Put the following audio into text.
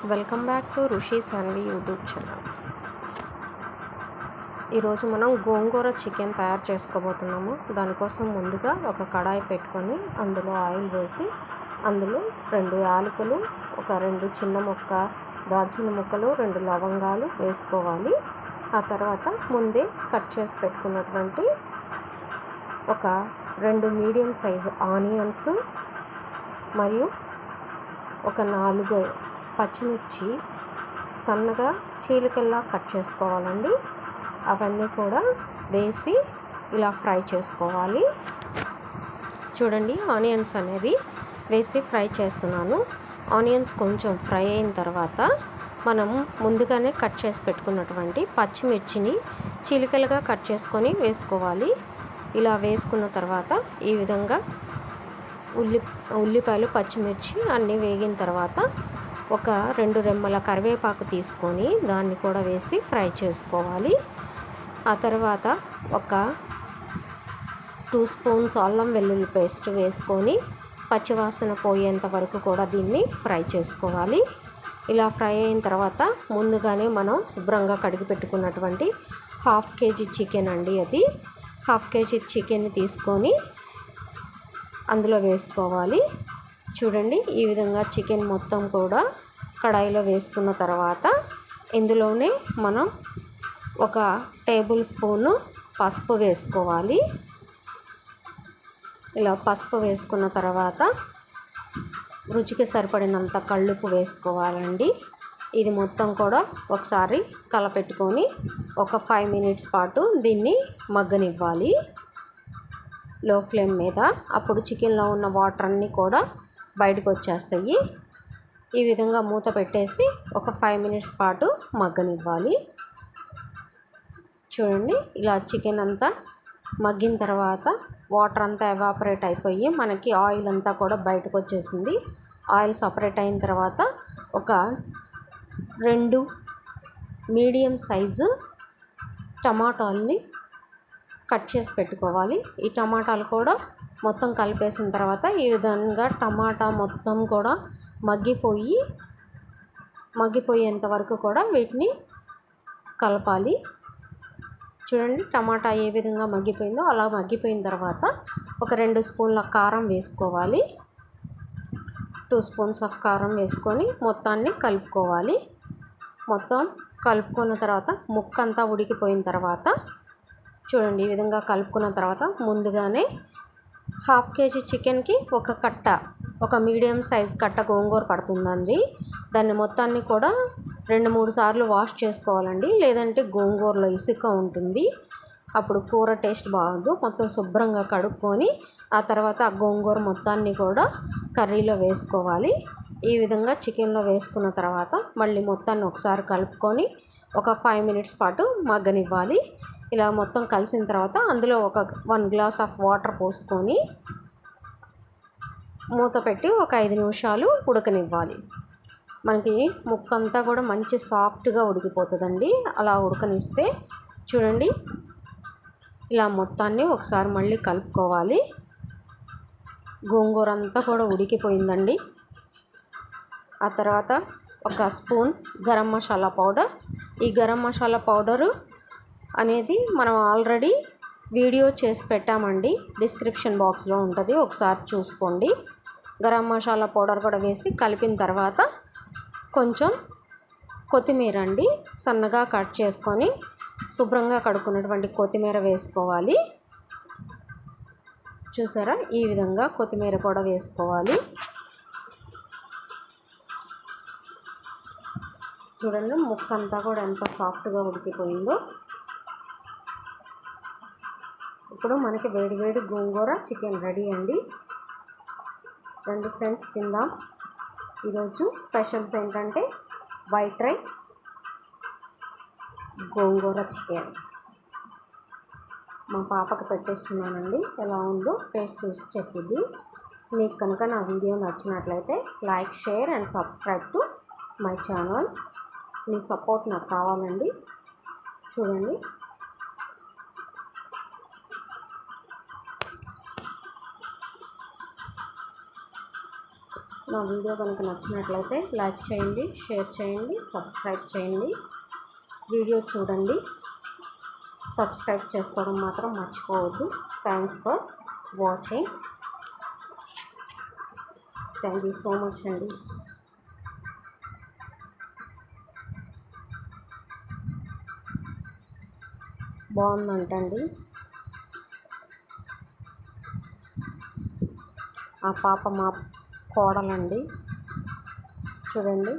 Welcome back to Rushi Sanvi YouTube channel. ఈరోజు మనం గోంగూర chicken తయారు చేసుకోబోతున్నాము. దానికోసం ముందుగా ఒక కడాయి పెట్టుకొని అందులో ఆయిల్ వేసి అందులో 2 యాలకులు, ఒక 2 చిన్న ముక్క దాల్చిన ముక్కలు, 2 లవంగాలు వేసుకోవాలి. ఆ తర్వాత ముందే కట్ చేసి పెట్టుకున్నటువంటి ఒక 2 మీడియం సైజు ఆనియన్స్ మరియు ఒక 4 పచ్చిమిర్చి సన్నగా చీలికల్లా కట్ చేసుకోవాలండి. అవన్నీ కూడా వేసి ఇలా ఫ్రై చేసుకోవాలి. చూడండి, ఆనియన్స్ అనేవి వేసి ఫ్రై చేస్తున్నాను. ఆనియన్స్ కొంచెం ఫ్రై అయిన తర్వాత మనం ముందుగానే కట్ చేసి పెట్టుకున్నటువంటి పచ్చిమిర్చిని చీలికలుగా కట్ చేసుకొని వేసుకోవాలి. ఇలా వేసుకున్న తర్వాత ఈ విధంగా ఉల్లిపాయలు, పచ్చిమిర్చి అన్నీ వేగిన తర్వాత ఒక 2 రెమ్మల కరివేపాకు తీసుకొని దాన్ని కూడా వేసి ఫ్రై చేసుకోవాలి. ఆ తర్వాత ఒక 2 స్పూన్స్ అల్లం వెల్లుల్లి పేస్ట్ వేసుకొని పచ్చివాసన పోయేంత వరకు కూడా దీన్ని ఫ్రై చేసుకోవాలి. ఇలా ఫ్రై అయిన తర్వాత ముందుగానే మనం శుభ్రంగా కడిగి పెట్టుకున్నటువంటి 1/2 కేజీ చికెన్ అండి, అది 1/2 కేజీ చికెన్ తీసుకొని అందులో వేసుకోవాలి. చూడండి, ఈ విధంగా చికెన్ మొత్తం కూడా కడాయిలో వేసుకున్న తర్వాత ఇందులోనే మనం ఒక టేబుల్ స్పూను పసుపు వేసుకోవాలి. ఇలా పసుపు వేసుకున్న తర్వాత రుచికి సరిపడినంత కల్లుప్పు వేసుకోవాలండి. ఇది మొత్తం కూడా ఒకసారి కలపెట్టుకొని ఒక 5 మినిట్స్ పాటు దీన్ని మగ్గనివ్వాలి లో ఫ్లేమ్ మీద. అప్పుడు చికెన్లో ఉన్న వాటర్ అన్నీ కూడా బయటకు వచ్చేస్తాయి. ఈ విధంగా మూత పెట్టేసి ఒక 5 మినిట్స్ పాటు మగ్గనివ్వాలి. చూడండి, ఇలా చికెన్ అంతా మగ్గిన తర్వాత వాటర్ అంతా ఎవాపరేట్ అయిపోయి మనకి ఆయిల్ అంతా కూడా బయటకు వచ్చేసింది. ఆయిల్ సపరేట్ అయిన తర్వాత ఒక 2 మీడియం సైజు టమాటాలని కట్ చేసి పెట్టుకోవాలి. ఈ టమాటాలు కూడా మొత్తం కలిపేసిన తర్వాత ఈ విధంగా టమాటా మొత్తం కూడా మగ్గిపోయేంత వరకు కూడా వీటిని కలపాలి. చూడండి, టమాటా ఏ విధంగా మగ్గిపోయిందో అలా మగ్గిపోయిన తర్వాత ఒక 2 స్పూన్ల కారం వేసుకోవాలి. 2 స్పూన్స్ ఆఫ్ కారం వేసుకొని మొత్తాన్ని కలుపుకోవాలి. మొత్తం కలుపుకున్న తర్వాత ముక్క అంతా ఉడికిపోయిన తర్వాత చూడండి, ఈ విధంగా కలుపుకున్న తర్వాత ముందుగానే 1/2 కేజీ చికెన్కి ఒక మీడియం సైజ్ కట్ట గోంగూర పడుతుందండి. దాన్ని మొత్తాన్ని కూడా 2-3 సార్లు వాష్ చేసుకోవాలండి. లేదంటే గోంగూరలో ఇసుక ఉంటుంది, అప్పుడు కూర టేస్ట్ బాగోదు. మొత్తం శుభ్రంగా కడుక్కొని ఆ తర్వాత ఆ గోంగూర మొత్తాన్ని కూడా కర్రీలో వేసుకోవాలి. ఈ విధంగా చికెన్లో వేసుకున్న తర్వాత మళ్ళీ మొత్తాన్ని ఒకసారి కలుపుకొని ఒక 5 మినిట్స్ పాటు మగ్గనివ్వాలి. ఇలా మొత్తం కలిసిన తర్వాత అందులో ఒక 1 గ్లాస్ ఆఫ్ వాటర్ పోసుకొని మూత పెట్టి ఒక 5 నిమిషాలు ఉడకనివ్వాలి. మనకి ముక్క అంతా కూడా మంచి సాఫ్ట్గా ఉడికిపోతుందండి. అలా ఉడకనిస్తే చూడండి, ఇలా మొత్తాన్ని ఒకసారి మళ్ళీ కలుపుకోవాలి. గోంగూర అంతా కూడా ఉడికిపోయిందండి. ఆ తర్వాత ఒక స్పూన్ గరం మసాలా పౌడర్. ఈ గరం మసాలా పౌడరు అనేది మనం ఆల్రెడీ వీడియో చేసి పెట్టామండి, డిస్క్రిప్షన్ బాక్స్లో ఉంటుంది, ఒకసారి చూసుకోండి. గరం మసాలా పౌడర్ కూడా వేసి కలిపిన తర్వాత కొంచెం కొత్తిమీర అండి, సన్నగా కట్ చేసుకొని శుభ్రంగా కడుక్కున్నటువంటి కొత్తిమీర వేసుకోవాలి. చూసారా, ఈ విధంగా కొత్తిమీర కూడా వేసుకోవాలి. చూడండి, ముక్క అంతా కూడా ఎంత సాఫ్ట్గా ఉడికిపోయిందో. ఇప్పుడు మనకి వేడి గోంగూర చికెన్ రెడీ అండి. రండి ఫ్రెండ్స్, తిందాం. ఈరోజు స్పెషల్స్ ఏంటంటే వైట్ రైస్, గోంగూర చికెన్. మా పాపకు పెట్టేస్తున్నానండి, ఎలా ఉందో టేస్ట్ చూసి చెప్పింది. మీకు కనుక నా వీడియో నచ్చినట్లయితే like, share and subscribe to my channel. Me support నాకు కావాలండి. చూడండి, నా వీడియో కనుక నచ్చినట్లయితే లైక్ చేయండి, షేర్ చేయండి, సబ్స్క్రైబ్ చేయండి. వీడియో చూడండి, సబ్స్క్రైబ్ చేసుకోవడం మాత్రం మర్చిపోవద్దు. Thanks for watching. Thank you so much అండి. బాగుందంటండి. ఆ పాప మా కోడలండి, చూడండి.